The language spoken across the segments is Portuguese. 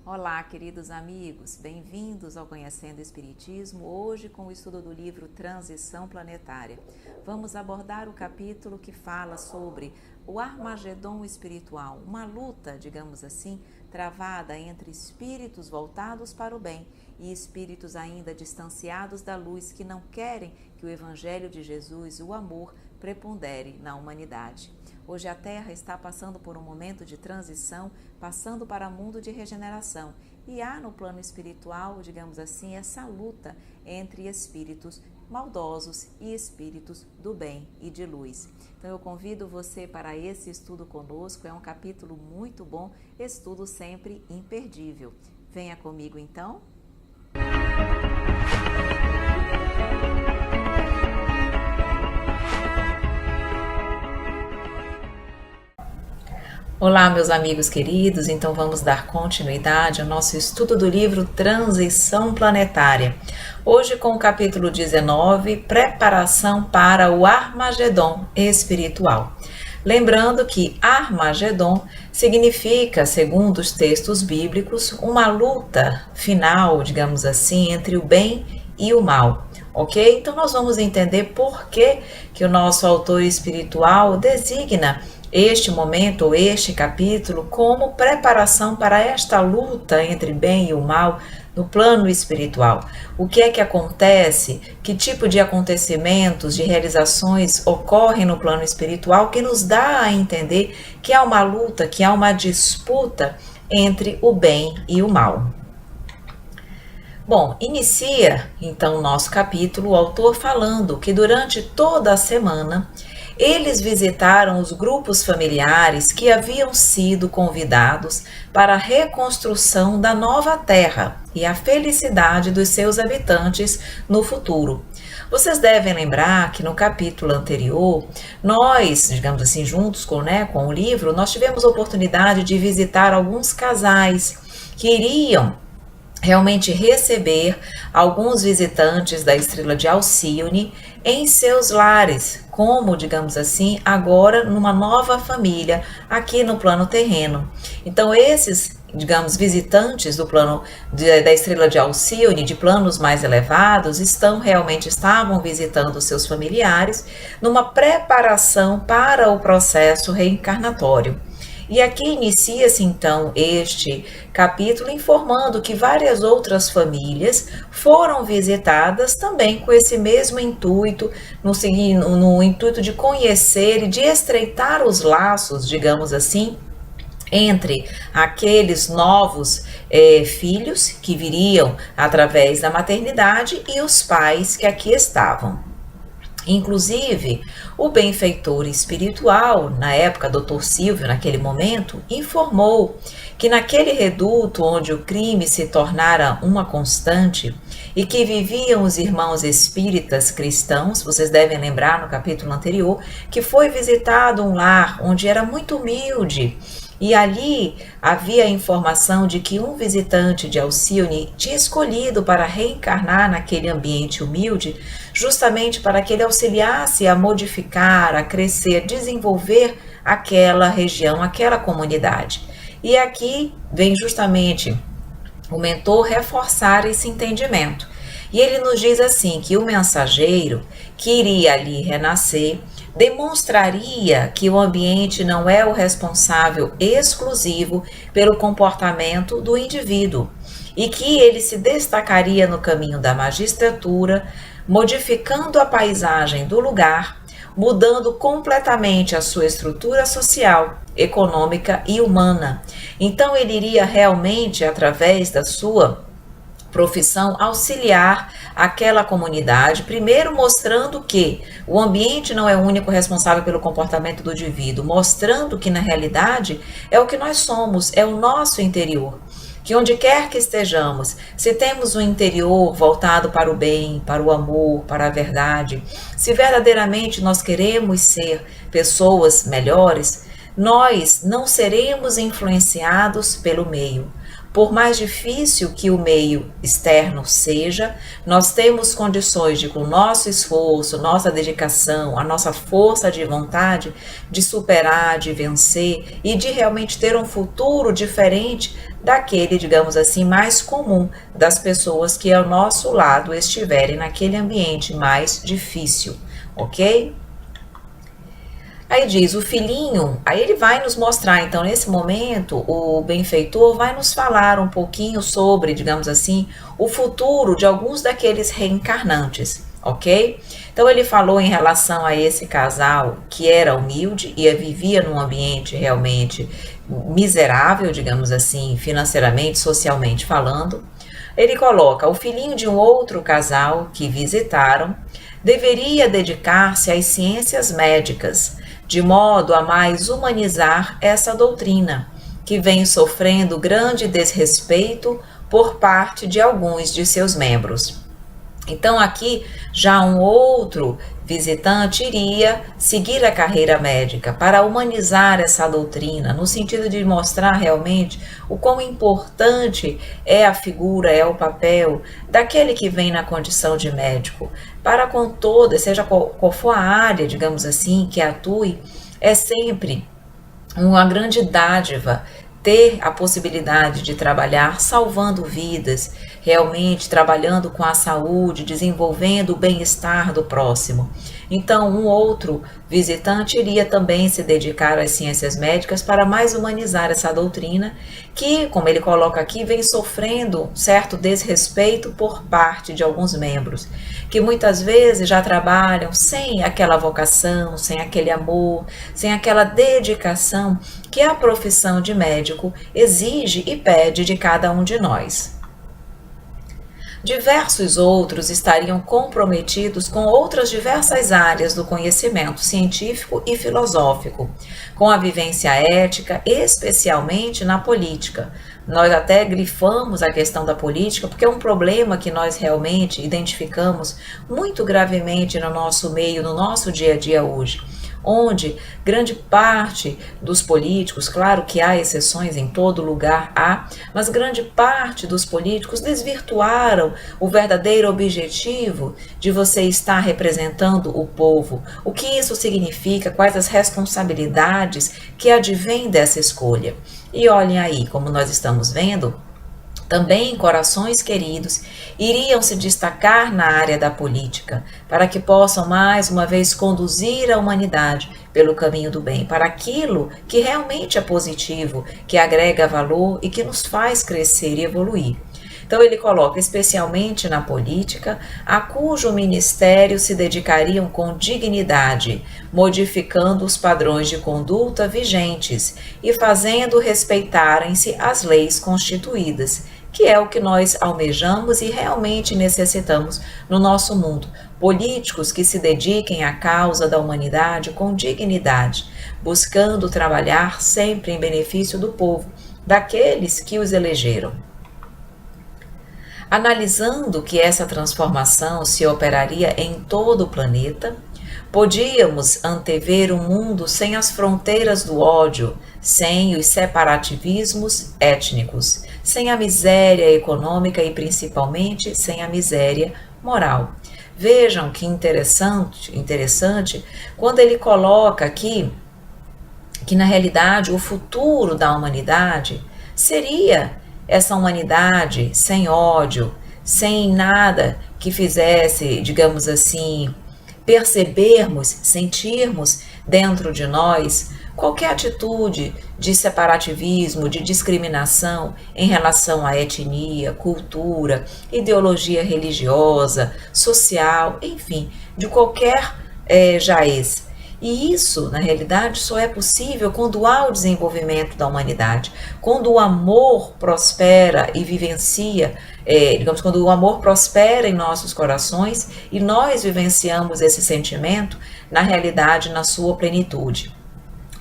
Olá, queridos amigos, bem-vindos ao Conhecendo o Espiritismo, hoje com o estudo do livro Transição Planetária. Vamos abordar o capítulo que fala sobre o Armagedon espiritual, uma luta, digamos assim, travada entre espíritos voltados para o bem e espíritos ainda distanciados da luz que não querem que o Evangelho de Jesus, o amor, prepondere na humanidade. Hoje a Terra está passando por um momento de transição, passando para um mundo de regeneração. E há no plano espiritual, digamos assim, essa luta entre espíritos maldosos e espíritos do bem e de luz. Então eu convido você para esse estudo conosco, é um capítulo muito bom, estudo sempre imperdível. Venha comigo então. Olá, meus amigos queridos, então vamos dar continuidade ao nosso estudo do livro Transição Planetária. Hoje com o capítulo 19, Preparação para o Armagedon Espiritual. Lembrando que Armagedon significa, segundo os textos bíblicos, uma luta final, digamos assim, entre o bem e o mal. Ok? Então nós vamos entender por que o nosso autor espiritual designa este momento, ou este capítulo, como preparação para esta luta entre bem e o mal no plano espiritual. O que é que acontece? Que tipo de acontecimentos, de realizações ocorrem no plano espiritual que nos dá a entender que há uma luta, que há uma disputa entre o bem e o mal. Bom, inicia então o nosso capítulo, o autor falando que durante toda a semana eles visitaram os grupos familiares que haviam sido convidados para a reconstrução da nova terra e a felicidade dos seus habitantes no futuro. Vocês devem lembrar que no capítulo anterior, nós, digamos assim, juntos com o livro, nós tivemos a oportunidade de visitar alguns casais que iriam realmente receber alguns visitantes da estrela de Alcione em seus lares, como, digamos assim, agora numa nova família aqui no plano terreno. Então esses, digamos, visitantes do plano da estrela de Alcione, de planos mais elevados, estavam visitando seus familiares numa preparação para o processo reencarnatório. E aqui inicia-se então este capítulo informando que várias outras famílias foram visitadas também com esse mesmo intuito, no intuito de conhecer e de estreitar os laços, digamos assim, entre aqueles novos filhos que viriam através da maternidade e os pais que aqui estavam. Inclusive, o benfeitor espiritual, na época, Dr. Silvio, naquele momento, informou que naquele reduto onde o crime se tornara uma constante e que viviam os irmãos espíritas cristãos, vocês devem lembrar no capítulo anterior, que foi visitado um lar onde era muito humilde, e ali havia a informação de que um visitante de Alcione tinha escolhido para reencarnar naquele ambiente humilde, justamente para que ele auxiliasse a modificar, a crescer, a desenvolver aquela região, aquela comunidade. E aqui vem justamente o mentor reforçar esse entendimento. E ele nos diz assim, que o mensageiro que iria ali renascer demonstraria que o ambiente não é o responsável exclusivo pelo comportamento do indivíduo e que ele se destacaria no caminho da magistratura, modificando a paisagem do lugar, mudando completamente a sua estrutura social, econômica e humana. Então ele iria realmente, através da sua profissão, auxiliar aquela comunidade, primeiro mostrando que o ambiente não é o único responsável pelo comportamento do indivíduo, mostrando que na realidade é o que nós somos, é o nosso interior. Que onde quer que estejamos, se temos um interior voltado para o bem, para o amor, para a verdade, se verdadeiramente nós queremos ser pessoas melhores, nós não seremos influenciados pelo meio. Por mais difícil que o meio externo seja, nós temos condições de, com o nosso esforço, nossa dedicação, a nossa força de vontade, de superar, de vencer e de realmente ter um futuro diferente daquele, digamos assim, mais comum das pessoas que ao nosso lado estiverem naquele ambiente mais difícil, ok? Aí diz, o filhinho, aí ele vai nos mostrar, então nesse momento o benfeitor vai nos falar um pouquinho sobre, digamos assim, o futuro de alguns daqueles reencarnantes, ok? Então ele falou em relação a esse casal que era humilde e vivia num ambiente realmente miserável, digamos assim, financeiramente, socialmente falando. Ele coloca, o filhinho de um outro casal que visitaram deveria dedicar-se às ciências médicas, de modo a mais humanizar essa doutrina, que vem sofrendo grande desrespeito por parte de alguns de seus membros. Então aqui já um outro visitante iria seguir a carreira médica para humanizar essa doutrina, no sentido de mostrar realmente o quão importante é a figura, é o papel daquele que vem na condição de médico, para com toda, seja qual for a área, digamos assim, que atue, é sempre uma grande dádiva ter a possibilidade de trabalhar salvando vidas, realmente trabalhando com a saúde, desenvolvendo o bem-estar do próximo. Então, um outro visitante iria também se dedicar às ciências médicas para mais humanizar essa doutrina, que, como ele coloca aqui, vem sofrendo certo desrespeito por parte de alguns membros, que muitas vezes já trabalham sem aquela vocação, sem aquele amor, sem aquela dedicação que a profissão de médico exige e pede de cada um de nós. Diversos outros estariam comprometidos com outras diversas áreas do conhecimento científico e filosófico, com a vivência ética, especialmente na política. Nós até grifamos a questão da política, porque é um problema que nós realmente identificamos muito gravemente no nosso meio, no nosso dia a dia hoje, onde grande parte dos políticos, claro que há exceções, em todo lugar há, mas grande parte dos políticos desvirtuaram o verdadeiro objetivo de você estar representando o povo. O que isso significa, quais as responsabilidades que advêm dessa escolha. E olhem aí, como nós estamos vendo, também corações queridos iriam se destacar na área da política, para que possam mais uma vez conduzir a humanidade pelo caminho do bem, para aquilo que realmente é positivo, que agrega valor e que nos faz crescer e evoluir. Então ele coloca especialmente na política, a cujo ministério se dedicariam com dignidade, modificando os padrões de conduta vigentes e fazendo respeitarem-se as leis constituídas, que é o que nós almejamos e realmente necessitamos no nosso mundo. Políticos que se dediquem à causa da humanidade com dignidade, buscando trabalhar sempre em benefício do povo, daqueles que os elegeram. Analisando que essa transformação se operaria em todo o planeta, podíamos antever um mundo sem as fronteiras do ódio, sem os separativismos étnicos, sem a miséria econômica e principalmente sem a miséria moral. Vejam que interessante quando ele coloca aqui que na realidade o futuro da humanidade seria essa humanidade sem ódio, sem nada que fizesse, digamos assim, percebermos, sentirmos dentro de nós qualquer atitude de separativismo, de discriminação em relação à etnia, cultura, ideologia religiosa, social, enfim, de qualquer jaez. E isso, na realidade, só é possível quando há o desenvolvimento da humanidade, quando o amor prospera e vivencia, digamos, quando o amor prospera em nossos corações e nós vivenciamos esse sentimento, na realidade, na sua plenitude.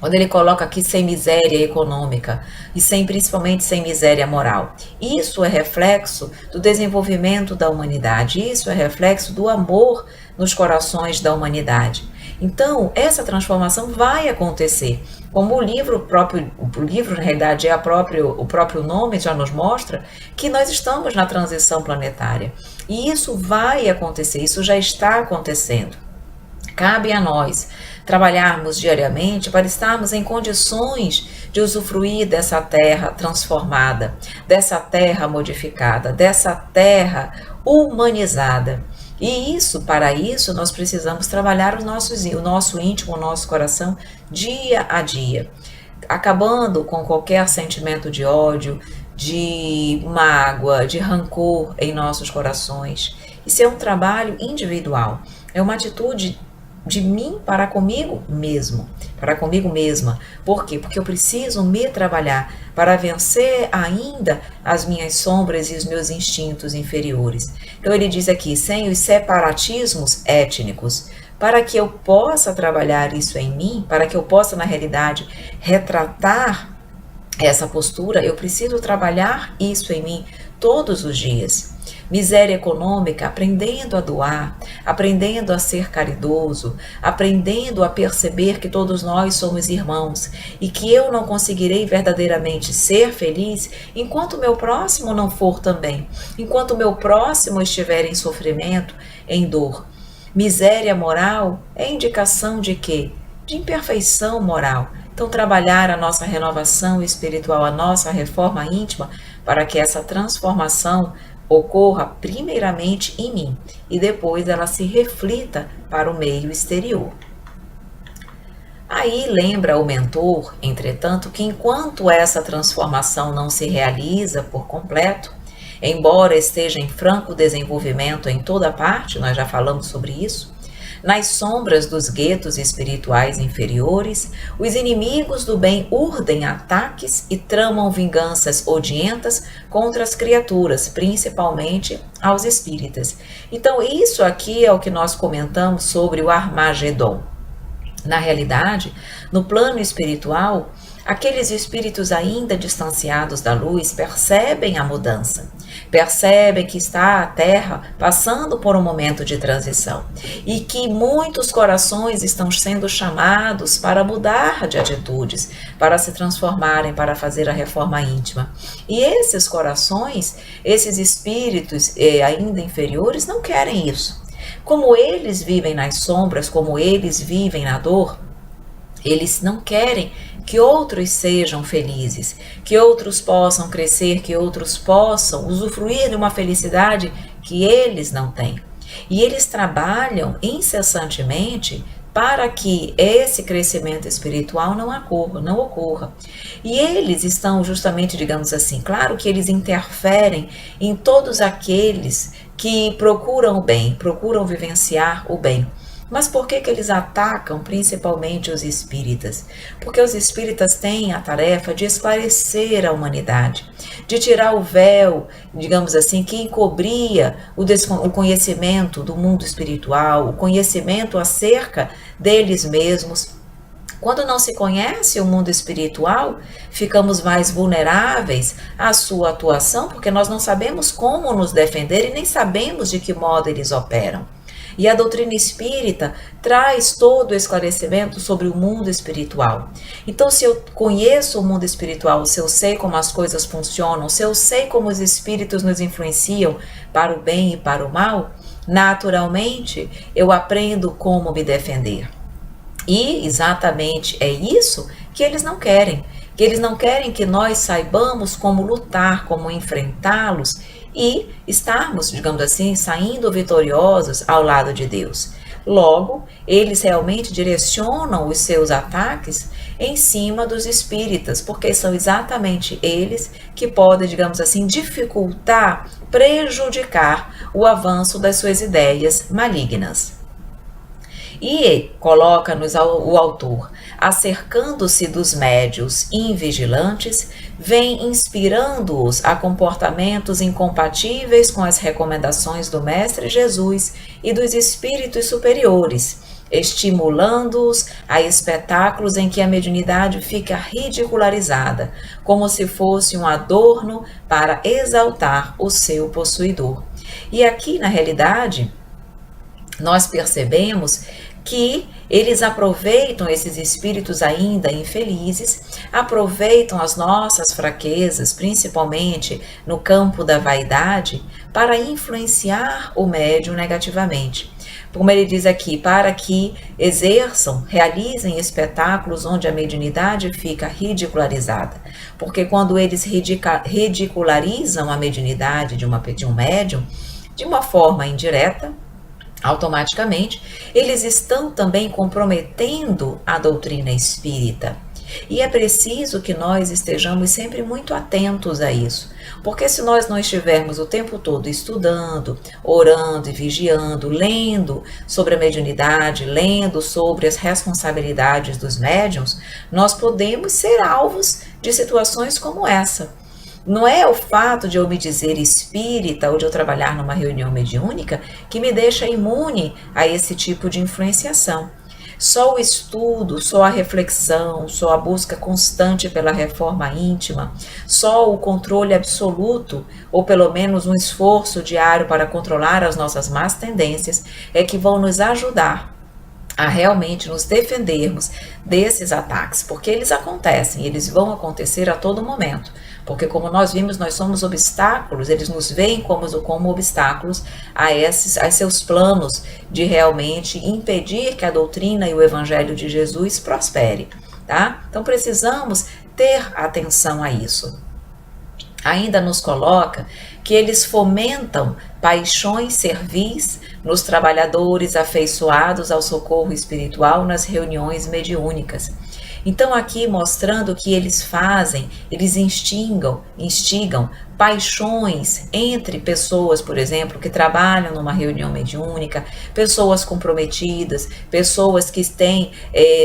Quando ele coloca aqui sem miséria econômica e principalmente sem miséria moral. Isso é reflexo do desenvolvimento da humanidade, isso é reflexo do amor nos corações da humanidade. Então, essa transformação vai acontecer. Como o livro na realidade o próprio nome já nos mostra que nós estamos na transição planetária. E isso vai acontecer, isso já está acontecendo. Cabe a nós trabalharmos diariamente para estarmos em condições de usufruir dessa terra transformada, dessa terra modificada, dessa terra humanizada. E para isso, nós precisamos trabalhar o nosso íntimo, o nosso coração, dia a dia, acabando com qualquer sentimento de ódio, de mágoa, de rancor em nossos corações. Isso é um trabalho individual, é uma atitude de mim para comigo mesmo, para comigo mesma. Por quê? Porque eu preciso me trabalhar para vencer ainda as minhas sombras e os meus instintos inferiores. Então ele diz aqui, sem os separatismos étnicos, para que eu possa trabalhar isso em mim, para que eu possa, na realidade, retratar essa postura, eu preciso trabalhar isso em mim todos os dias. Miséria econômica, aprendendo a doar, aprendendo a ser caridoso, aprendendo a perceber que todos nós somos irmãos e que eu não conseguirei verdadeiramente ser feliz enquanto o meu próximo não for também, enquanto o meu próximo estiver em sofrimento, em dor. Miséria moral é indicação de quê? De imperfeição moral. Então, trabalhar a nossa renovação espiritual, a nossa reforma íntima, para que essa transformação ocorra primeiramente em mim e depois ela se reflita para o meio exterior. Aí lembra o mentor, entretanto, que enquanto essa transformação não se realiza por completo, embora esteja em franco desenvolvimento em toda parte, nós já falamos sobre isso, nas sombras dos guetos espirituais inferiores, os inimigos do bem urdem ataques e tramam vinganças odientas contra as criaturas, principalmente aos espíritas. Então, isso aqui é o que nós comentamos sobre o Armagedon. Na realidade, no plano espiritual, aqueles espíritos ainda distanciados da luz percebem a mudança, percebem que está a Terra passando por um momento de transição e que muitos corações estão sendo chamados para mudar de atitudes, para se transformarem, para fazer a reforma íntima. E esses corações, esses espíritos ainda inferiores não querem isso. Como eles vivem nas sombras, como eles vivem na dor, eles não querem que outros sejam felizes, que outros possam crescer, que outros possam usufruir de uma felicidade que eles não têm. E eles trabalham incessantemente para que esse crescimento espiritual não ocorra. E eles estão justamente, digamos assim, claro que eles interferem em todos aqueles que procuram o bem, procuram vivenciar o bem. Mas por que eles atacam principalmente os espíritas? Porque os espíritas têm a tarefa de esclarecer a humanidade, de tirar o véu, digamos assim, que encobria o conhecimento do mundo espiritual, o conhecimento acerca deles mesmos. Quando não se conhece o mundo espiritual, ficamos mais vulneráveis à sua atuação, porque nós não sabemos como nos defender e nem sabemos de que modo eles operam. E a doutrina espírita traz todo o esclarecimento sobre o mundo espiritual. Então, se eu conheço o mundo espiritual, se eu sei como as coisas funcionam, se eu sei como os espíritos nos influenciam para o bem e para o mal, naturalmente eu aprendo como me defender. E exatamente é isso que eles não querem. Que eles não querem que nós saibamos como lutar, como enfrentá-los e estarmos, digamos assim, saindo vitoriosos ao lado de Deus. Logo, eles realmente direcionam os seus ataques em cima dos espíritas, porque são exatamente eles que podem, digamos assim, dificultar, prejudicar o avanço das suas ideias malignas. E coloca-nos o autor, acercando-se dos médios invigilantes, vem inspirando-os a comportamentos incompatíveis com as recomendações do Mestre Jesus e dos espíritos superiores, estimulando-os a espetáculos em que a mediunidade fica ridicularizada, como se fosse um adorno para exaltar o seu possuidor. E aqui, na realidade, nós percebemos que eles aproveitam esses espíritos ainda infelizes, aproveitam as nossas fraquezas, principalmente no campo da vaidade, para influenciar o médium negativamente. Como ele diz aqui, para que exerçam, realizem espetáculos onde a mediunidade fica ridicularizada. Porque quando eles ridicularizam a mediunidade de um médium, de uma forma indireta, automaticamente, eles estão também comprometendo a doutrina espírita. E é preciso que nós estejamos sempre muito atentos a isso, porque se nós não estivermos o tempo todo estudando, orando e vigiando, lendo sobre a mediunidade, lendo sobre as responsabilidades dos médiuns, nós podemos ser alvos de situações como essa. Não é o fato de eu me dizer espírita ou de eu trabalhar numa reunião mediúnica que me deixa imune a esse tipo de influenciação. Só o estudo, só a reflexão, só a busca constante pela reforma íntima, só o controle absoluto, ou pelo menos um esforço diário para controlar as nossas más tendências, é que vão nos ajudar a realmente nos defendermos desses ataques, porque eles acontecem, eles vão acontecer a todo momento, porque como nós vimos, nós somos obstáculos, eles nos veem como obstáculos a seus planos de realmente impedir que a doutrina e o evangelho de Jesus prospere, tá? Então precisamos ter atenção a isso. Ainda nos coloca que eles fomentam paixões servis nos trabalhadores afeiçoados ao socorro espiritual nas reuniões mediúnicas. Então aqui mostrando que eles instigam paixões entre pessoas, por exemplo, que trabalham numa reunião mediúnica, pessoas comprometidas, pessoas que têm,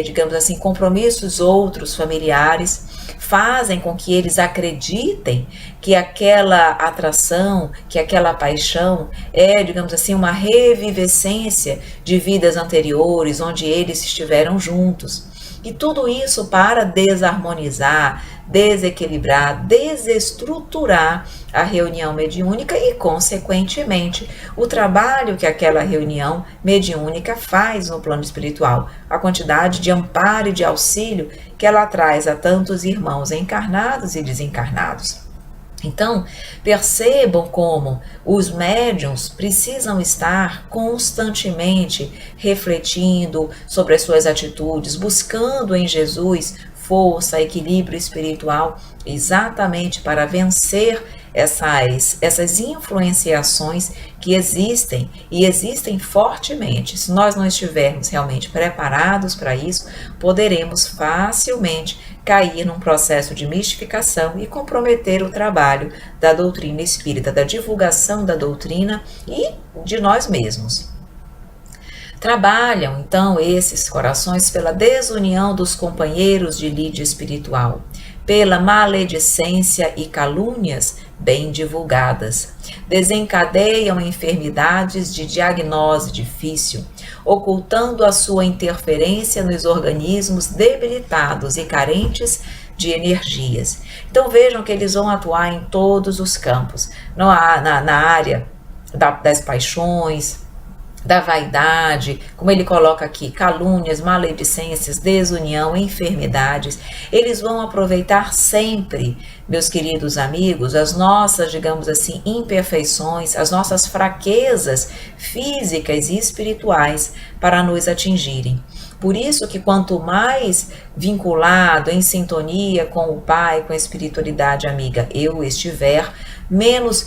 digamos assim, compromissos outros familiares, fazem com que eles acreditem que aquela atração, que aquela paixão é, digamos assim, uma revivescência de vidas anteriores, onde eles estiveram juntos. E tudo isso para desarmonizar, desequilibrar, desestruturar a reunião mediúnica e, consequentemente, o trabalho que aquela reunião mediúnica faz no plano espiritual, a quantidade de amparo e de auxílio que ela traz a tantos irmãos encarnados e desencarnados. Então, percebam como os médiuns precisam estar constantemente refletindo sobre as suas atitudes, buscando em Jesus força, equilíbrio espiritual, exatamente para vencer essas influenciações que existem e existem fortemente. Se nós não estivermos realmente preparados para isso, poderemos facilmente cair num processo de mistificação e comprometer o trabalho da doutrina espírita, da divulgação da doutrina e de nós mesmos. Trabalham, então, esses corações pela desunião dos companheiros de lide espiritual, pela maledicência e calúnias bem divulgadas. Desencadeiam enfermidades de diagnose difícil, ocultando a sua interferência nos organismos debilitados e carentes de energias. Então vejam que eles vão atuar em todos os campos, na área das paixões, da vaidade, como ele coloca aqui, calúnias, maledicências, desunião, enfermidades. Eles vão aproveitar sempre, meus queridos amigos, as nossas, digamos assim, imperfeições, as nossas fraquezas físicas e espirituais para nos atingirem. Por isso que quanto mais vinculado, em sintonia com o Pai, com a espiritualidade amiga eu estiver, menos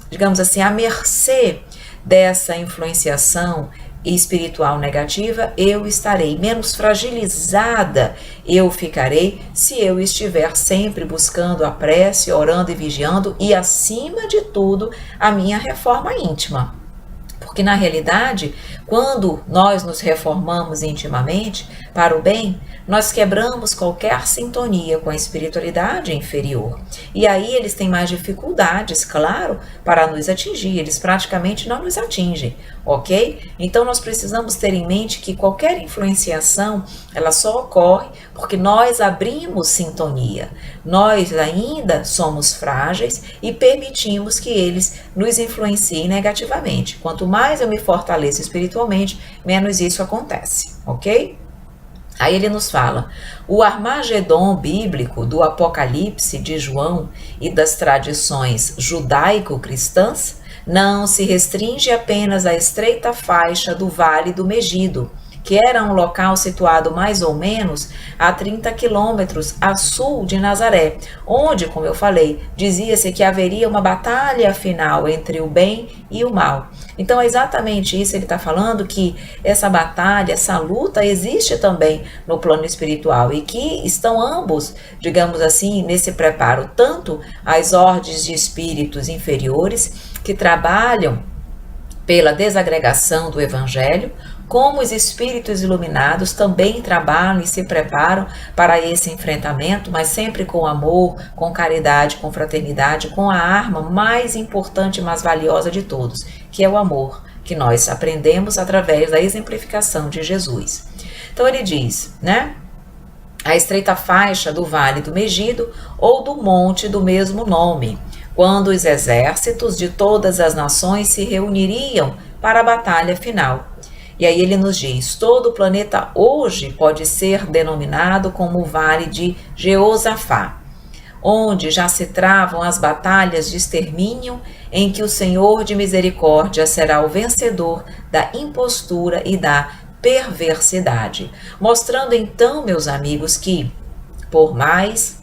digamos assim, à mercê dessa influenciação espiritual negativa, eu estarei, menos fragilizada eu ficarei se eu estiver sempre buscando a prece, orando e vigiando e, acima de tudo, a minha reforma íntima. Porque, na realidade, quando nós nos reformamos intimamente para o bem, nós quebramos qualquer sintonia com a espiritualidade inferior. E aí eles têm mais dificuldades, claro, para nos atingir. Eles praticamente não nos atingem, ok? Então nós precisamos ter em mente que qualquer influenciação, ela só ocorre porque nós abrimos sintonia. Nós ainda somos frágeis e permitimos que eles nos influenciem negativamente. Quanto mais mais eu me fortaleço espiritualmente, menos isso acontece, ok? Aí ele nos fala, o Armagedon bíblico do Apocalipse de João e das tradições judaico-cristãs não se restringe apenas à estreita faixa do Vale do Megido, que era um local situado mais ou menos a 30 quilômetros a sul de Nazaré, onde, como eu falei, dizia-se que haveria uma batalha final entre o bem e o mal. Então é exatamente isso, ele está falando que essa batalha, essa luta existe também no plano espiritual e que estão ambos, digamos assim, nesse preparo, tanto as ordens de espíritos inferiores que trabalham pela desagregação do evangelho, como os espíritos iluminados também trabalham e se preparam para esse enfrentamento, mas sempre com amor, com caridade, com fraternidade, com a arma mais importante e mais valiosa de todos, que é o amor, que nós aprendemos através da exemplificação de Jesus. Então ele diz, né? A estreita faixa do Vale do Megido ou do monte do mesmo nome, quando os exércitos de todas as nações se reuniriam para a batalha final. E aí ele nos diz, todo o planeta hoje pode ser denominado como o Vale de Jeosafá, onde já se travam as batalhas de extermínio em que o Senhor de misericórdia será o vencedor da impostura e da perversidade. Mostrando então, meus amigos, que por mais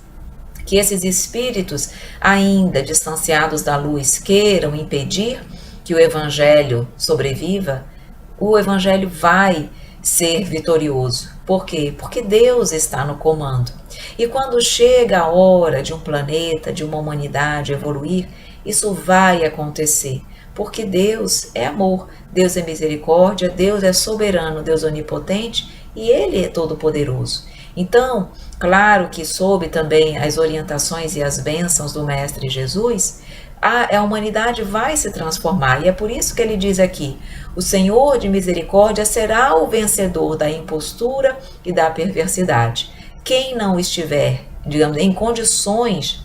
que esses espíritos ainda distanciados da luz queiram impedir que o evangelho sobreviva, o evangelho vai ser vitorioso. Por quê? Porque Deus está no comando. E quando chega a hora de um planeta, de uma humanidade evoluir, isso vai acontecer. Porque Deus é amor, Deus é misericórdia, Deus é soberano, Deus é onipotente e Ele é todo-poderoso. Então, claro que sob também as orientações e as bênçãos do Mestre Jesus, a humanidade vai se transformar. E é por isso que ele diz aqui, o Senhor de misericórdia será o vencedor da impostura e da perversidade. Quem não estiver, digamos, em condições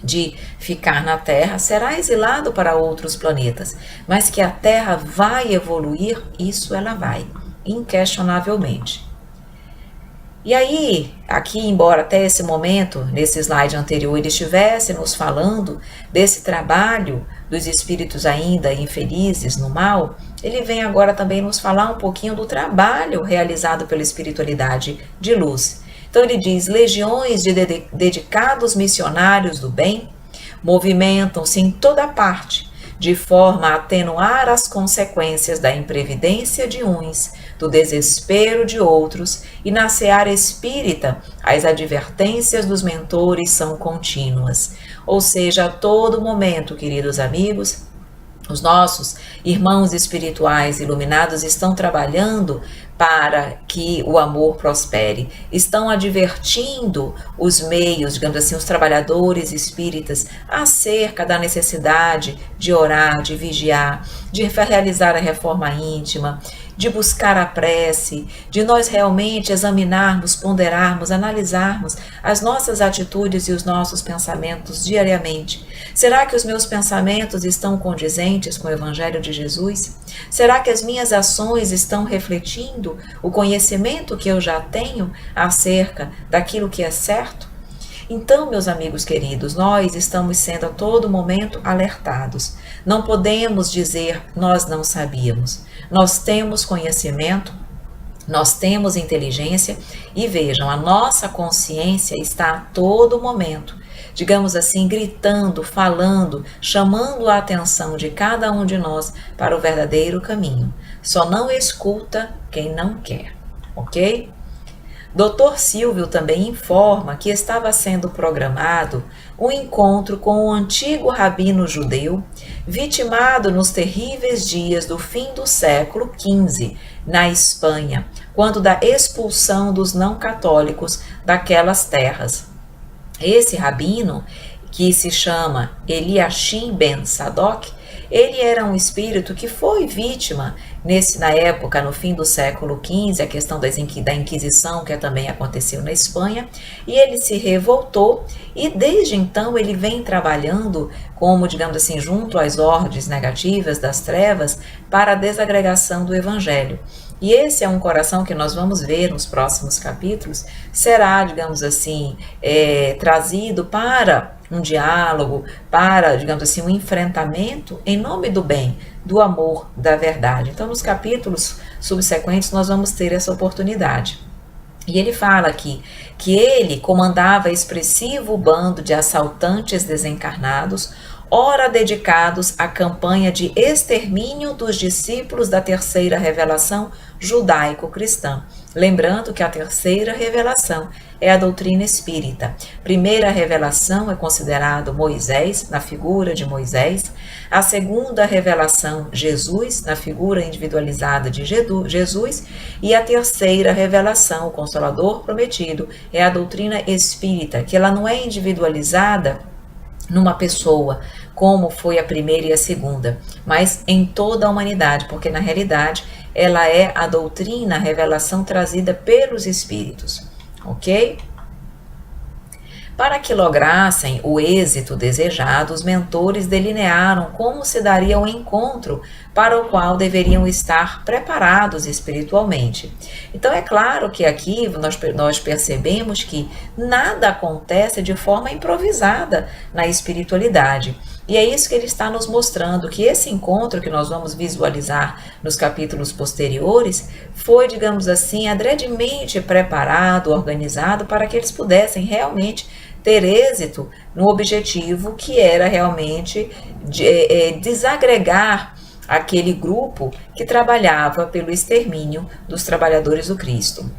de ficar na Terra, será exilado para outros planetas. Mas que a Terra vai evoluir, isso ela vai, inquestionavelmente. E aí, aqui, embora até esse momento, nesse slide anterior, ele estivesse nos falando desse trabalho dos espíritos ainda infelizes no mal, ele vem agora também nos falar um pouquinho do trabalho realizado pela espiritualidade de luz. Então ele diz, legiões de dedicados missionários do bem movimentam-se em toda parte, de forma a atenuar as consequências da imprevidência de uns, do desespero de outros, e na seara espírita as advertências dos mentores são contínuas. Ou seja, a todo momento, queridos amigos, os nossos irmãos espirituais iluminados estão trabalhando para que o amor prospere, estão advertindo os meios, digamos assim, os trabalhadores espíritas acerca da necessidade de orar, de vigiar, de realizar a reforma íntima, de buscar a prece, de nós realmente examinarmos, ponderarmos, analisarmos as nossas atitudes e os nossos pensamentos diariamente. Será que os meus pensamentos estão condizentes com o Evangelho de Jesus? Será que as minhas ações estão refletindo o conhecimento que eu já tenho acerca daquilo que é certo? Então, meus amigos queridos, nós estamos sendo a todo momento alertados. Não podemos dizer nós não sabíamos. Nós temos conhecimento, nós temos inteligência e vejam, a nossa consciência está a todo momento, digamos assim, gritando, falando, chamando a atenção de cada um de nós para o verdadeiro caminho. Só não escuta quem não quer, ok? Dr. Silvio também informa que estava sendo programado um encontro com o antigo rabino judeu, vitimado nos terríveis dias do fim do século XV, na Espanha, quando da expulsão dos não católicos daquelas terras. Esse rabino, que se chama Eliashim ben Sadoc, Ele era um espírito que foi vítima na época, no fim do século XV, a questão da Inquisição, que também aconteceu na Espanha, e ele se revoltou e desde então ele vem trabalhando como, digamos assim, junto às ordens negativas das trevas para a desagregação do evangelho. E esse é um coração que nós vamos ver nos próximos capítulos, será, digamos assim, trazido para um diálogo, para, digamos assim, um enfrentamento em nome do bem, do amor, da verdade. Então, nos capítulos subsequentes, nós vamos ter essa oportunidade. E ele fala aqui que ele comandava expressivo bando de assaltantes desencarnados, ora dedicados à campanha de extermínio dos discípulos da terceira revelação judaico-cristã. Lembrando que a terceira revelação é a doutrina espírita. Primeira revelação é considerado Moisés, na figura de Moisés. A segunda revelação, Jesus, na figura individualizada de Jesus. E a terceira revelação, o Consolador Prometido, é a doutrina espírita, que ela não é individualizada numa pessoa, como foi a primeira e a segunda, mas em toda a humanidade, porque na realidade ela é a doutrina, a revelação trazida pelos espíritos, ok? Para que lograssem o êxito desejado, os mentores delinearam como se daria o encontro para o qual deveriam estar preparados espiritualmente. Então é claro que aqui nós percebemos que nada acontece de forma improvisada na espiritualidade. E é isso que ele está nos mostrando, que esse encontro que nós vamos visualizar nos capítulos posteriores foi, digamos assim, adredemente preparado, organizado para que eles pudessem realmente ter êxito no objetivo que era realmente desagregar aquele grupo que trabalhava pelo extermínio dos trabalhadores do Cristo.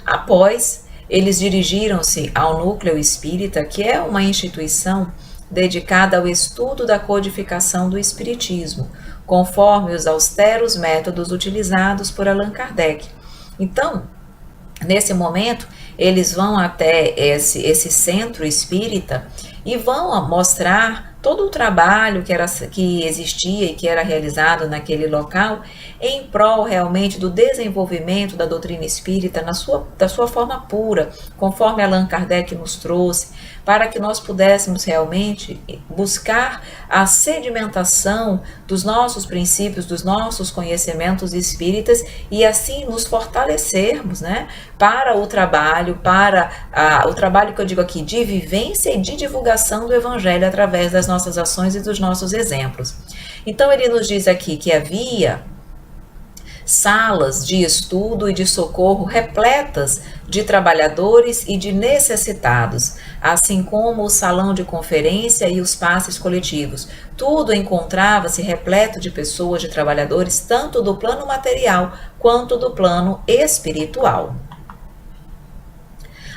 Após, eles dirigiram-se ao Núcleo Espírita, que é uma instituição dedicada ao estudo da codificação do Espiritismo, conforme os austeros métodos utilizados por Allan Kardec. Então, nesse momento, eles vão até esse centro espírita e vão mostrar todo o trabalho que existia e que era realizado naquele local em prol realmente do desenvolvimento da doutrina espírita da sua forma pura, conforme Allan Kardec nos trouxe, para que nós pudéssemos realmente buscar a sedimentação dos nossos princípios, dos nossos conhecimentos espíritas e assim nos fortalecermos, né, para o trabalho, o trabalho que eu digo aqui de vivência e de divulgação do Evangelho através das nossas ações e dos nossos exemplos. Então ele nos diz aqui que havia salas de estudo e de socorro repletas de trabalhadores e de necessitados, assim como o salão de conferência e os passes coletivos. Tudo encontrava-se repleto de pessoas, de trabalhadores, tanto do plano material quanto do plano espiritual.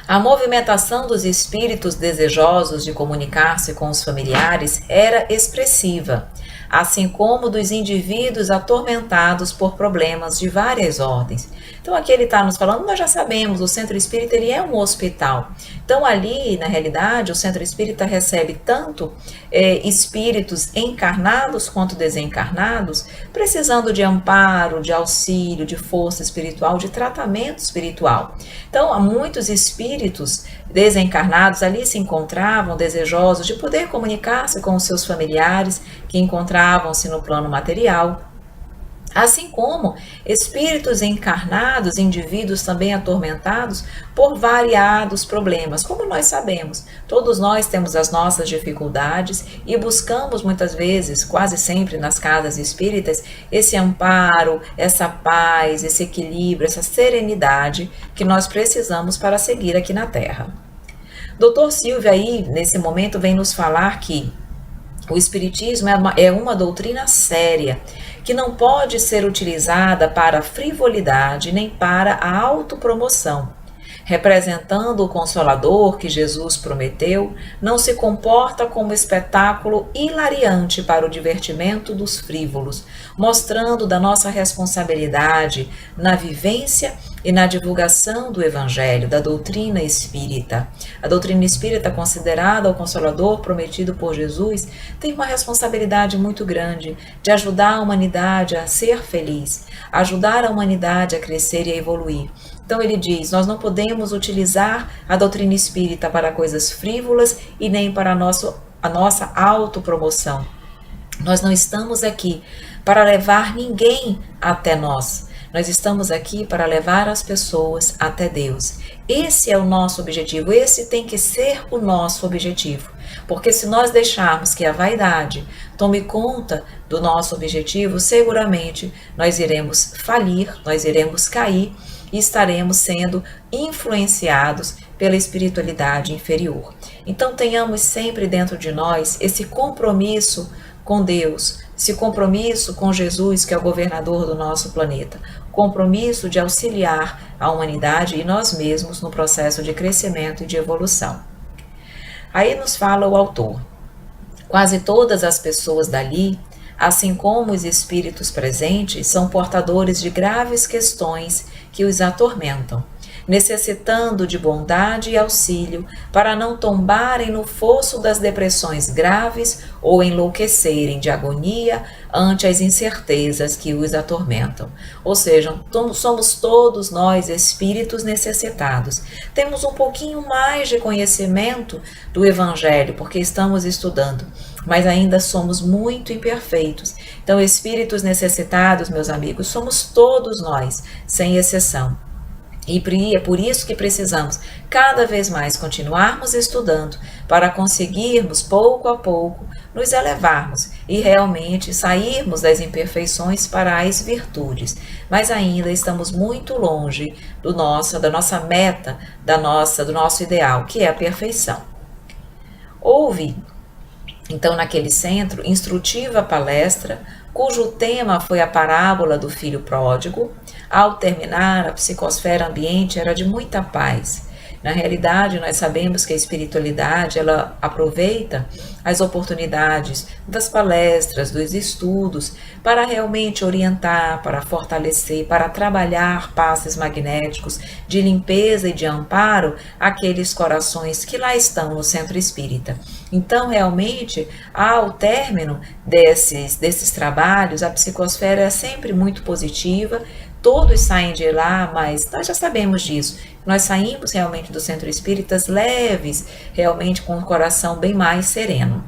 A movimentação dos espíritos desejosos de comunicar-se com os familiares era expressiva, assim como dos indivíduos atormentados por problemas de várias ordens. Então aqui ele está nos falando, nós já sabemos, o centro espírita ele é um hospital. Então ali, na realidade, o centro espírita recebe tanto espíritos encarnados quanto desencarnados, precisando de amparo, de auxílio, de força espiritual, de tratamento espiritual. Então há muitos espíritos desencarnados ali se encontravam desejosos de poder comunicar-se com os seus familiares que encontravam-se no plano material, assim como espíritos encarnados, indivíduos também atormentados por variados problemas. Como nós sabemos, todos nós temos as nossas dificuldades e buscamos muitas vezes, quase sempre nas casas espíritas, esse amparo, essa paz, esse equilíbrio, essa serenidade que nós precisamos para seguir aqui na Terra. Dr. Silvio aí, nesse momento, vem nos falar que o Espiritismo é uma doutrina séria, que não pode ser utilizada para frivolidade nem para a autopromoção. Representando o Consolador que Jesus prometeu, não se comporta como espetáculo hilariante para o divertimento dos frívolos, mostrando da nossa responsabilidade na vivência e na divulgação do Evangelho, da doutrina espírita. A doutrina espírita, considerada o Consolador prometido por Jesus, tem uma responsabilidade muito grande de ajudar a humanidade a ser feliz, ajudar a humanidade a crescer e a evoluir. Então ele diz, nós não podemos utilizar a doutrina espírita para coisas frívolas e nem para a nossa autopromoção. Nós não estamos aqui para levar ninguém até nós. Nós estamos aqui para levar as pessoas até Deus. Esse é o nosso objetivo, esse tem que ser o nosso objetivo. Porque se nós deixarmos que a vaidade tome conta do nosso objetivo, seguramente nós iremos falir, nós iremos cair e estaremos sendo influenciados pela espiritualidade inferior. Então tenhamos sempre dentro de nós esse compromisso com Deus, esse compromisso com Jesus, que é o governador do nosso planeta, compromisso de auxiliar a humanidade e nós mesmos no processo de crescimento e de evolução. Aí nos fala o autor, quase todas as pessoas dali, assim como os espíritos presentes, são portadores de graves questões que os atormentam, necessitando de bondade e auxílio para não tombarem no fosso das depressões graves ou enlouquecerem de agonia ante as incertezas que os atormentam. Ou seja, somos todos nós espíritos necessitados. Temos um pouquinho mais de conhecimento do Evangelho, porque estamos estudando, mas ainda somos muito imperfeitos. Então, espíritos necessitados, meus amigos, somos todos nós, sem exceção. E é por isso que precisamos cada vez mais continuarmos estudando para conseguirmos pouco a pouco nos elevarmos e realmente sairmos das imperfeições para as virtudes. Mas ainda estamos muito longe da nossa meta, do nosso ideal, que é a perfeição. Houve, então, naquele centro, instrutiva palestra, cujo tema foi a parábola do filho pródigo. Ao terminar, a psicosfera ambiente era de muita paz. Na realidade, nós sabemos que a espiritualidade, ela aproveita as oportunidades das palestras, dos estudos, para realmente orientar, para fortalecer, para trabalhar passes magnéticos de limpeza e de amparo àqueles corações que lá estão no centro espírita. Então, realmente, ao término desses trabalhos, a psicosfera é sempre muito positiva. Todos saem de lá, mas nós já sabemos disso. Nós saímos realmente do centro espíritas leves, realmente com o coração bem mais sereno.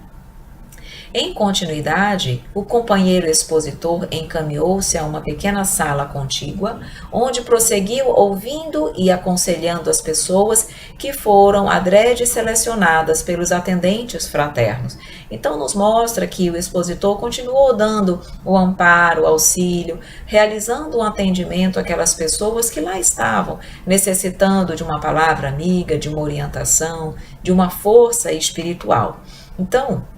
Em continuidade, o companheiro expositor encaminhou-se a uma pequena sala contígua, onde prosseguiu ouvindo e aconselhando as pessoas que foram adrede selecionadas pelos atendentes fraternos. Então nos mostra que o expositor continuou dando o amparo, o auxílio, realizando um atendimento àquelas pessoas que lá estavam, necessitando de uma palavra amiga, de uma orientação, de uma força espiritual. Então,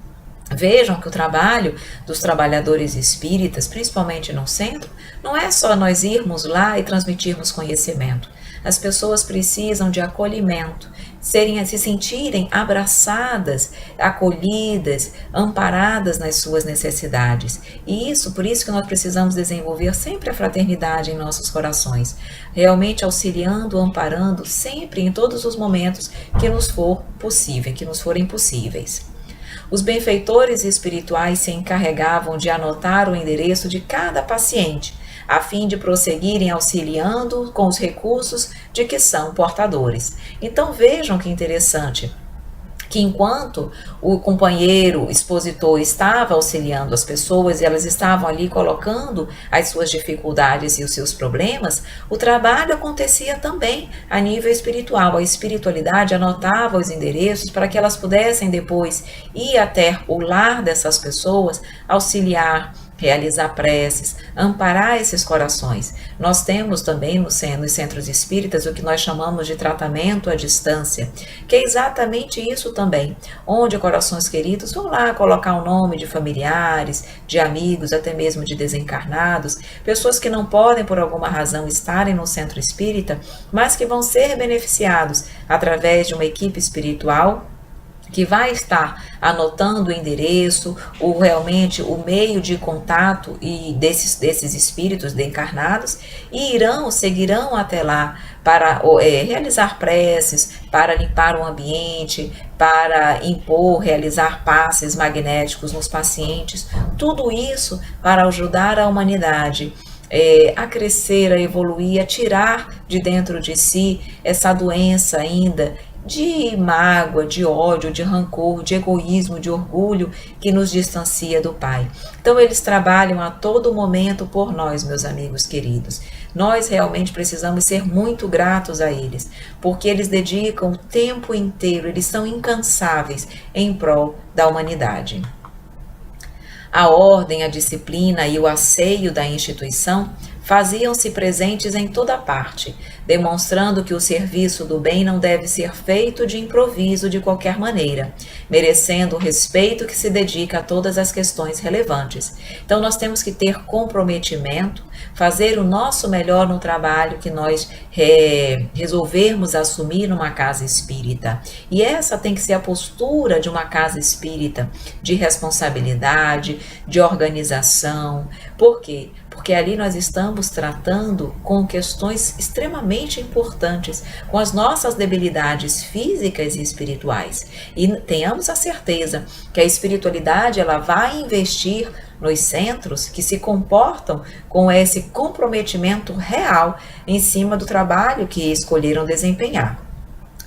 vejam que o trabalho dos trabalhadores espíritas, principalmente no centro, não é só nós irmos lá e transmitirmos conhecimento. As pessoas precisam de acolhimento, se sentirem abraçadas, acolhidas, amparadas nas suas necessidades. E por isso que nós precisamos desenvolver sempre a fraternidade em nossos corações, realmente auxiliando, amparando sempre em todos os momentos que nos for possível, que nos forem possíveis. Os benfeitores espirituais se encarregavam de anotar o endereço de cada paciente, a fim de prosseguirem auxiliando com os recursos de que são portadores. Então vejam que interessante, que enquanto o companheiro expositor estava auxiliando as pessoas e elas estavam ali colocando as suas dificuldades e os seus problemas, o trabalho acontecia também a nível espiritual. A espiritualidade anotava os endereços para que elas pudessem depois ir até o lar dessas pessoas, auxiliar, realizar preces, amparar esses corações. Nós temos também nos centros espíritas o que nós chamamos de tratamento à distância, que é exatamente isso também, onde corações queridos vão lá colocar o nome de familiares, de amigos, até mesmo de desencarnados, pessoas que não podem por alguma razão estarem no centro espírita, mas que vão ser beneficiados através de uma equipe espiritual que vai estar anotando o endereço, ou realmente o meio de contato e desses espíritos encarnados, e seguirão até lá para realizar preces, para limpar o ambiente, para realizar passes magnéticos nos pacientes, tudo isso para ajudar a humanidade a crescer, a evoluir, a tirar de dentro de si essa doença ainda de mágoa, de ódio, de rancor, de egoísmo, de orgulho que nos distancia do Pai. Então eles trabalham a todo momento por nós, meus amigos queridos. Nós realmente precisamos ser muito gratos a eles, porque eles dedicam o tempo inteiro, eles são incansáveis em prol da humanidade. A ordem, a disciplina e o asseio da instituição faziam-se presentes em toda parte, demonstrando que o serviço do bem não deve ser feito de improviso de qualquer maneira, merecendo o respeito que se dedica a todas as questões relevantes. Então nós temos que ter comprometimento, fazer o nosso melhor no trabalho que nós resolvermos assumir numa casa espírita. E essa tem que ser a postura de uma casa espírita, de responsabilidade, de organização. Por quê? Porque ali nós estamos tratando com questões extremamente importantes, com as nossas debilidades físicas e espirituais. E tenhamos a certeza que a espiritualidade ela vai investir nos centros que se comportam com esse comprometimento real em cima do trabalho que escolheram desempenhar.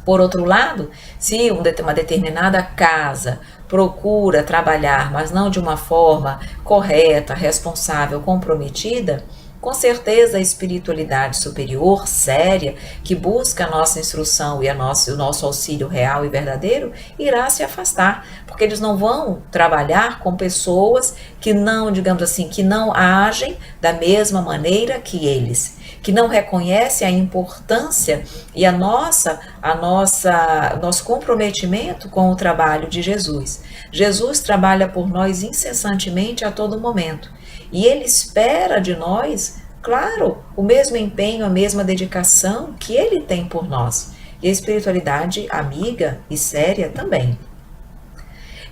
Por outro lado, se uma determinada casa procura trabalhar, mas não de uma forma correta, responsável, comprometida, com certeza a espiritualidade superior, séria, que busca a nossa instrução e o nosso auxílio real e verdadeiro, irá se afastar, porque eles não vão trabalhar com pessoas que não, digamos assim, que não agem da mesma maneira que eles, que não reconhecem a importância e o nosso comprometimento com o trabalho de Jesus. Jesus trabalha por nós incessantemente a todo momento. E Ele espera de nós, claro, o mesmo empenho, a mesma dedicação que Ele tem por nós. E a espiritualidade amiga e séria também.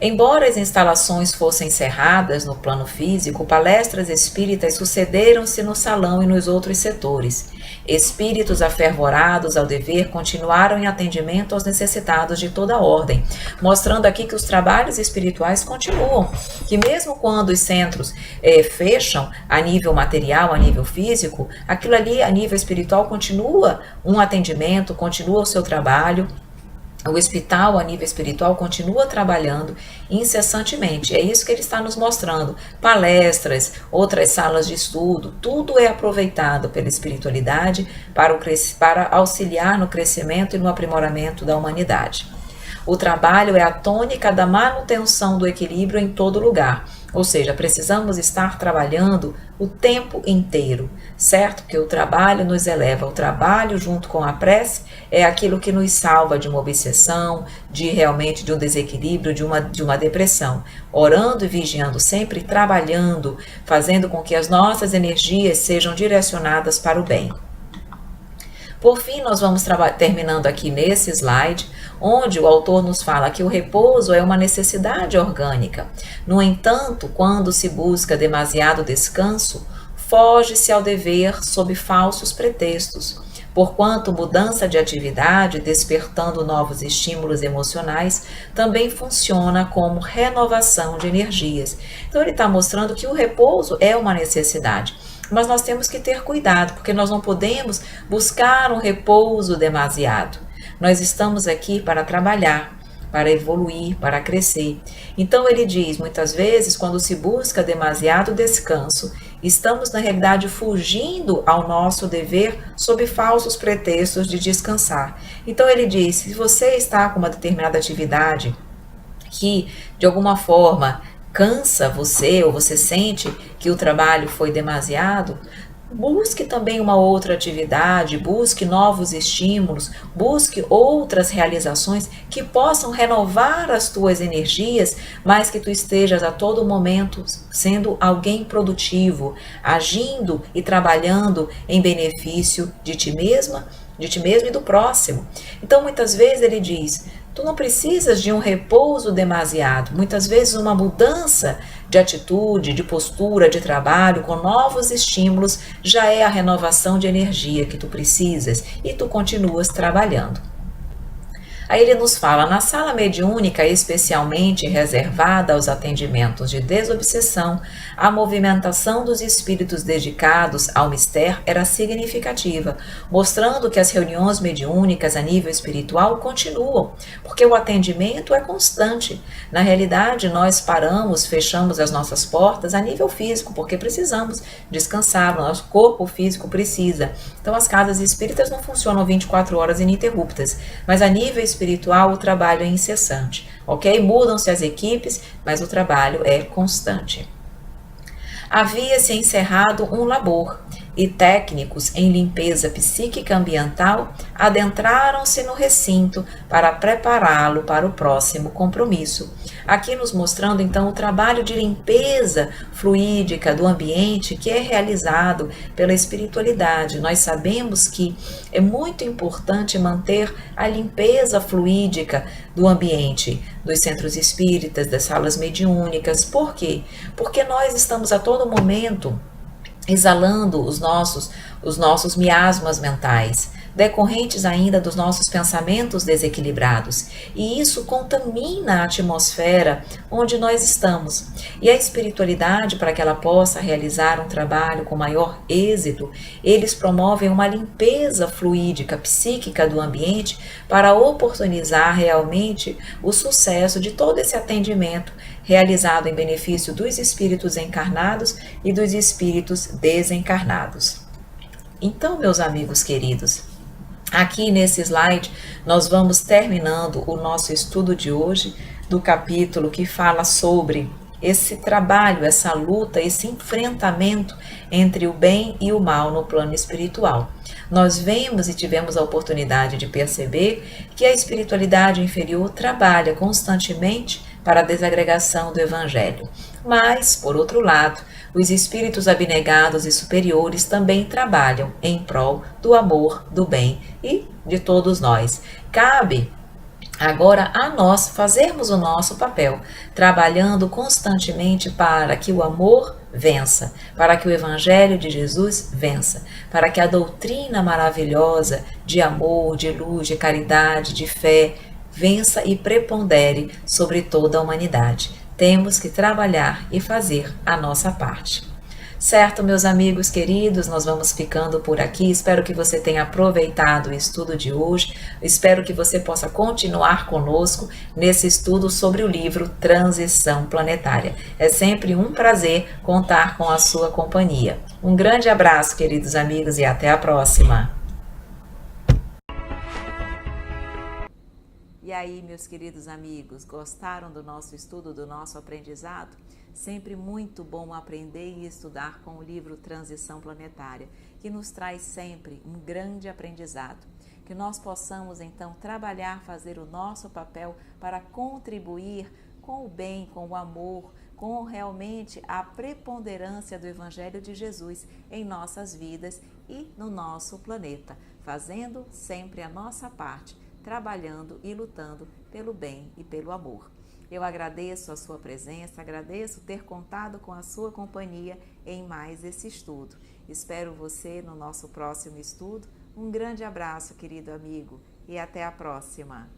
Embora as instalações fossem cerradas no plano físico, palestras espíritas sucederam-se no salão e nos outros setores. Espíritos afervorados ao dever continuaram em atendimento aos necessitados de toda a ordem, mostrando aqui que os trabalhos espirituais continuam, que mesmo quando os centros fecham a nível material, a nível físico, aquilo ali a nível espiritual continua um atendimento, continua o seu trabalho. O hospital, a nível espiritual, continua trabalhando incessantemente. É isso que ele está nos mostrando. Palestras, outras salas de estudo, tudo é aproveitado pela espiritualidade para auxiliar no crescimento e no aprimoramento da humanidade. O trabalho é a tônica da manutenção do equilíbrio em todo lugar. Ou seja, precisamos estar trabalhando o tempo inteiro, certo? Que o trabalho nos eleva. O trabalho junto com a prece é aquilo que nos salva de uma obsessão, de um desequilíbrio, de uma depressão. Orando e vigiando sempre, trabalhando, fazendo com que as nossas energias sejam direcionadas para o bem. Por fim, nós vamos terminando aqui nesse slide, onde o autor nos fala que o repouso é uma necessidade orgânica. No entanto, quando se busca demasiado descanso, foge-se ao dever sob falsos pretextos, porquanto mudança de atividade, despertando novos estímulos emocionais, também funciona como renovação de energias. Então ele está mostrando que o repouso é uma necessidade. Mas nós temos que ter cuidado, porque nós não podemos buscar um repouso demasiado. Nós estamos aqui para trabalhar, para evoluir, para crescer. Então ele diz, muitas vezes, quando se busca demasiado descanso, estamos na realidade fugindo ao nosso dever sob falsos pretextos de descansar. Então ele diz, se você está com uma determinada atividade que, de alguma forma, cansa você ou você sente que o trabalho foi demasiado, busque também uma outra atividade, busque novos estímulos, busque outras realizações que possam renovar as tuas energias, mas que tu estejas a todo momento sendo alguém produtivo, agindo e trabalhando em benefício de ti mesma, de ti mesmo e do próximo. Então muitas vezes ele diz, Tu não precisas de um repouso demasiado. Muitas vezes uma mudança de atitude, de postura, de trabalho, com novos estímulos, já é a renovação de energia que tu precisas e tu continuas trabalhando. Aí ele nos fala, na sala mediúnica, especialmente reservada aos atendimentos de desobsessão, a movimentação dos espíritos dedicados ao mistério era significativa, mostrando que as reuniões mediúnicas a nível espiritual continuam, porque o atendimento é constante. Na realidade, nós paramos, fechamos as nossas portas a nível físico, porque precisamos descansar, o nosso corpo físico precisa. Então, as casas espíritas não funcionam 24 horas ininterruptas, mas a nível espiritual o trabalho é incessante, ok? Mudam-se as equipes, mas o trabalho é constante. Havia-se encerrado um labor e técnicos em limpeza psíquica ambiental adentraram-se no recinto para prepará-lo para o próximo compromisso. Aqui nos mostrando então o trabalho de limpeza fluídica do ambiente que é realizado pela espiritualidade. Nós sabemos que é muito importante manter a limpeza fluídica do ambiente, dos centros espíritas, das salas mediúnicas. Por quê? Porque nós estamos a todo momento exalando os nossos miasmas mentais, decorrentes ainda dos nossos pensamentos desequilibrados. E isso contamina a atmosfera onde nós estamos. E a espiritualidade, para que ela possa realizar um trabalho com maior êxito, eles promovem uma limpeza fluídica, psíquica do ambiente para oportunizar realmente o sucesso de todo esse atendimento realizado em benefício dos espíritos encarnados e dos espíritos desencarnados. Então, meus amigos queridos, aqui nesse slide nós vamos terminando o nosso estudo de hoje do capítulo que fala sobre esse trabalho, essa luta, esse enfrentamento entre o bem e o mal no plano espiritual. Nós vemos e tivemos a oportunidade de perceber que a espiritualidade inferior trabalha constantemente para a desagregação do Evangelho. Mas, por outro lado, os espíritos abnegados e superiores também trabalham em prol do amor, do bem e de todos nós. Cabe agora a nós fazermos o nosso papel, trabalhando constantemente para que o amor vença, para que o Evangelho de Jesus vença, para que a doutrina maravilhosa de amor, de luz, de caridade, de fé, vença e prepondere sobre toda a humanidade. Temos que trabalhar e fazer a nossa parte. Certo, meus amigos queridos, nós vamos ficando por aqui. Espero que você tenha aproveitado o estudo de hoje. Espero que você possa continuar conosco nesse estudo sobre o livro Transição Planetária. É sempre um prazer contar com a sua companhia. Um grande abraço, queridos amigos, e até a próxima! E aí, meus queridos amigos, gostaram do nosso estudo, do nosso aprendizado? Sempre muito bom aprender e estudar com o livro Transição Planetária, que nos traz sempre um grande aprendizado. Que nós possamos, então, trabalhar, fazer o nosso papel para contribuir com o bem, com o amor, com realmente a preponderância do Evangelho de Jesus em nossas vidas e no nosso planeta, fazendo sempre a nossa parte, trabalhando e lutando pelo bem e pelo amor. Eu agradeço a sua presença, agradeço ter contado com a sua companhia em mais esse estudo. Espero você no nosso próximo estudo. Um grande abraço, querido amigo, e até a próxima!